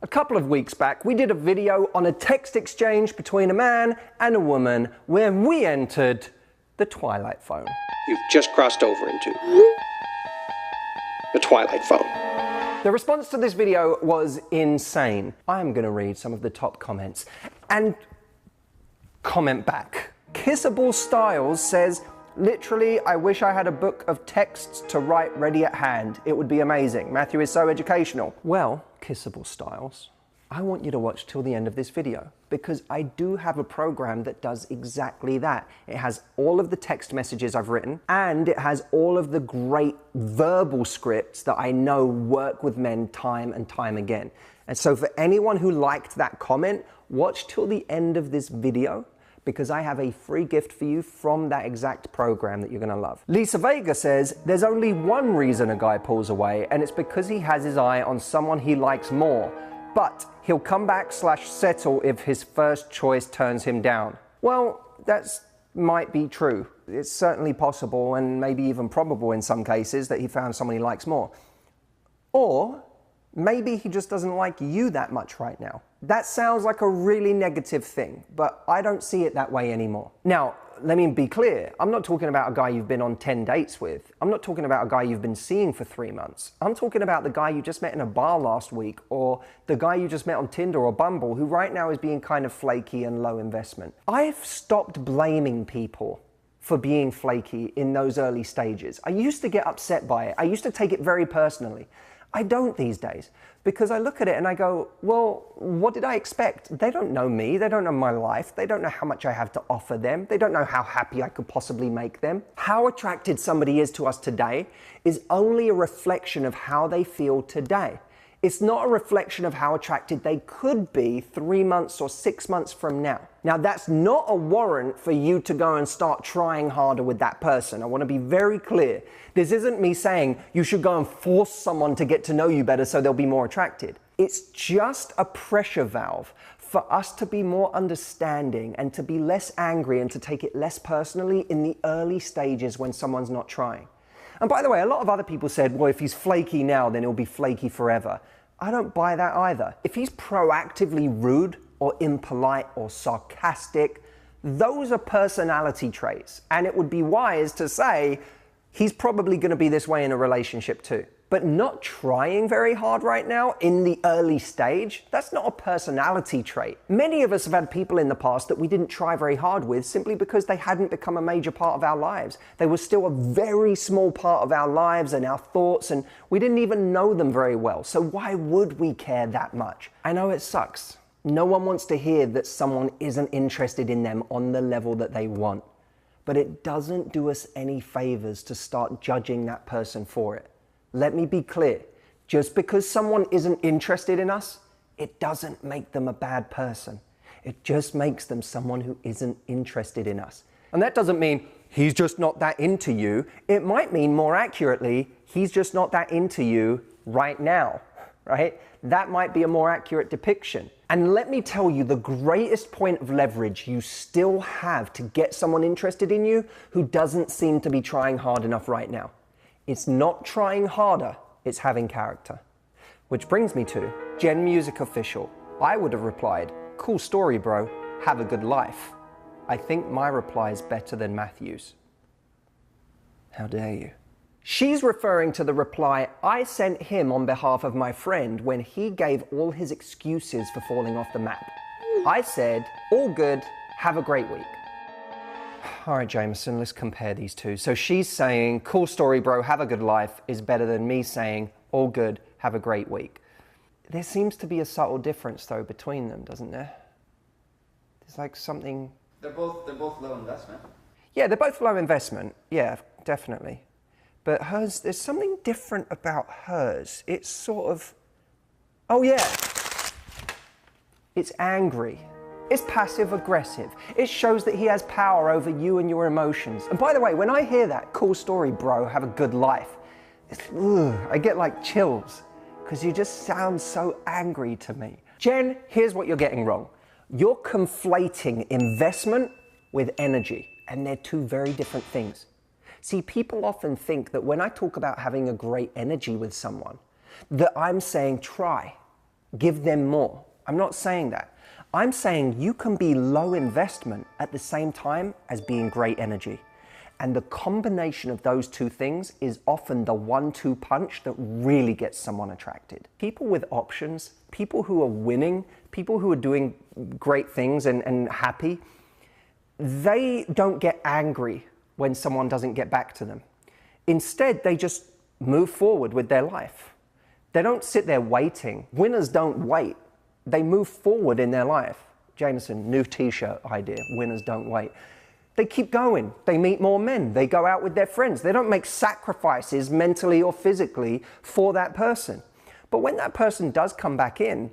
A couple of weeks back, we did a video on a text exchange between a man and a woman where we entered the Twilight phone. You've just crossed over into the Twilight phone. The response to this video was insane. I'm going to read some of the top comments and comment back. Kissable Styles says, literally, I wish I had a book of texts to write ready at hand. It would be amazing. Matthew is so educational. Well, Kissable Styles, I want you to watch till the end of this video because I do have a program that does exactly that. It has all of the text messages I've written and it has all of the great verbal scripts that I know work with men time and time again. And so for anyone who liked that comment, watch till the end of this video because I have a free gift for you from that exact program that you're gonna love. Lisa Vega says, there's only one reason a guy pulls away and it's because he has his eye on someone he likes more, but he'll come back / settle if his first choice turns him down. Well, that's might be true. It's certainly possible and maybe even probable in some cases that he found someone he likes more. Or maybe he just doesn't like you that much right now. That sounds like a really negative thing, but I don't see it that way anymore. Now, let me be clear. I'm not talking about a guy you've been on 10 dates with. I'm not talking about a guy you've been seeing for 3 months. I'm talking about the guy you just met in a bar last week or the guy you just met on Tinder or Bumble who right now is being kind of flaky and low investment. I've stopped blaming people for being flaky in those early stages. I used to get upset by it. I used to take it very personally. I don't these days because I look at it and I go, well, what did I expect? They don't know me. They don't know my life. They don't know how much I have to offer them. They don't know how happy I could possibly make them. How attracted somebody is to us today is only a reflection of how they feel today. It's not a reflection of how attracted they could be 3 months or 6 months from now. Now, that's not a warrant for you to go and start trying harder with that person. I want to be very clear. This isn't me saying you should go and force someone to get to know you better so they'll be more attracted. It's just a pressure valve for us to be more understanding and to be less angry and to take it less personally in the early stages when someone's not trying. And by the way, a lot of other people said, well, if he's flaky now, then he'll be flaky forever. I don't buy that either. If he's proactively rude or impolite or sarcastic, those are personality traits. And it would be wise to say, he's probably going to be this way in a relationship too. But not trying very hard right now in the early stage, that's not a personality trait. Many of us have had people in the past that we didn't try very hard with simply because they hadn't become a major part of our lives. They were still a very small part of our lives and our thoughts, and we didn't even know them very well. So why would we care that much? I know it sucks. No one wants to hear that someone isn't interested in them on the level that they want. But it doesn't do us any favors to start judging that person for it. Let me be clear, just because someone isn't interested in us, it doesn't make them a bad person. It just makes them someone who isn't interested in us. And that doesn't mean he's just not that into you. It might mean more accurately, he's just not that into you right now, right? That might be a more accurate depiction. And let me tell you, the greatest point of leverage you still have to get someone interested in you who doesn't seem to be trying hard enough right now. It's not trying harder, it's having character. Which brings me to Gen Music Official. I would have replied, cool story, bro. Have a good life. I think my reply is better than Matthew's. How dare you? She's referring to the reply I sent him on behalf of my friend when he gave all his excuses for falling off the map. I said, all good, have a great week. All right, Jameson, let's compare these two. So she's saying, cool story, bro, have a good life, is better than me saying, all good, have a great week. There seems to be a subtle difference, though, between them, doesn't there? There's like something... They're both low investment. Yeah, they're both low investment. Yeah, definitely. But hers, there's something different about hers. It's sort of... Oh, yeah. It's angry. It's passive-aggressive. It shows that he has power over you and your emotions. And by the way, when I hear that, cool story, bro, have a good life, I get like chills, because you just sound so angry to me. Jen, here's what you're getting wrong. You're conflating investment with energy, and they're two very different things. See, people often think that when I talk about having a great energy with someone, that I'm saying try. give them more. I'm not saying that. I'm saying you can be low investment at the same time as being great energy. And the combination of those two things is often the 1-2 punch that really gets someone attracted. People with options, people who are winning, people who are doing great things and happy, they don't get angry when someone doesn't get back to them. Instead, they just move forward with their life. They don't sit there waiting. Winners don't wait. They move forward in their life. Jameson, new t-shirt idea, winners don't wait. They keep going. They meet more men. They go out with their friends. They don't make sacrifices mentally or physically for that person. But when that person does come back in,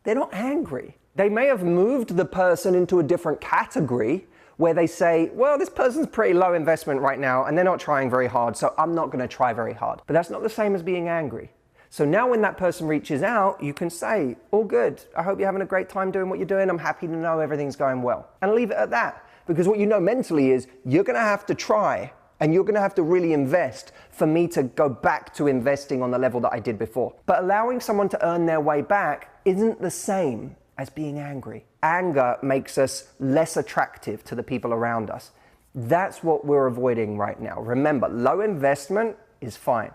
they're not angry. They may have moved the person into a different category where they say, well, this person's pretty low investment right now and they're not trying very hard, so I'm not going to try very hard. But that's not the same as being angry. So now when that person reaches out, you can say, all good. I hope you're having a great time doing what you're doing. I'm happy to know everything's going well. And leave it at that. Because what you know mentally is you're going to have to try and you're going to have to really invest for me to go back to investing on the level that I did before. But allowing someone to earn their way back isn't the same as being angry. Anger makes us less attractive to the people around us. That's what we're avoiding right now. Remember, low investment is fine,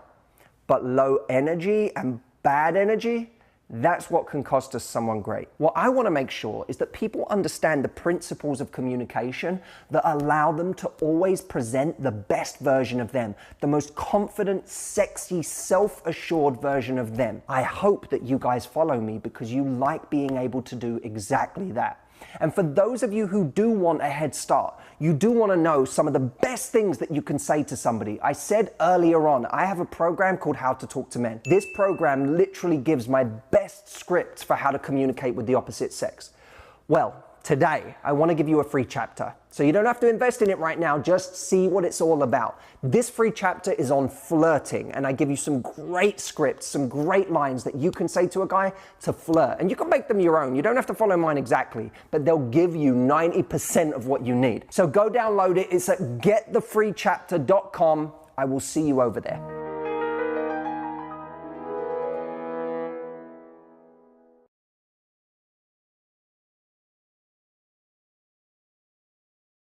but low energy and bad energy, that's what can cost us someone great. What I want to make sure is that people understand the principles of communication that allow them to always present the best version of them, the most confident, sexy, self-assured version of them. I hope that you guys follow me because you like being able to do exactly that. And for those of you who do want a head start, you do want to know some of the best things that you can say to somebody. I said earlier on, I have a program called How to Talk to Men. This program literally gives my best scripts for how to communicate with the opposite sex. Well, today, I want to give you a free chapter. So you don't have to invest in it right now, just see what it's all about. This free chapter is on flirting, and I give you some great scripts, some great lines that you can say to a guy to flirt. And you can make them your own. You don't have to follow mine exactly, but they'll give you 90% of what you need. So go download it. It's at getthefreechapter.com. I will see you over there.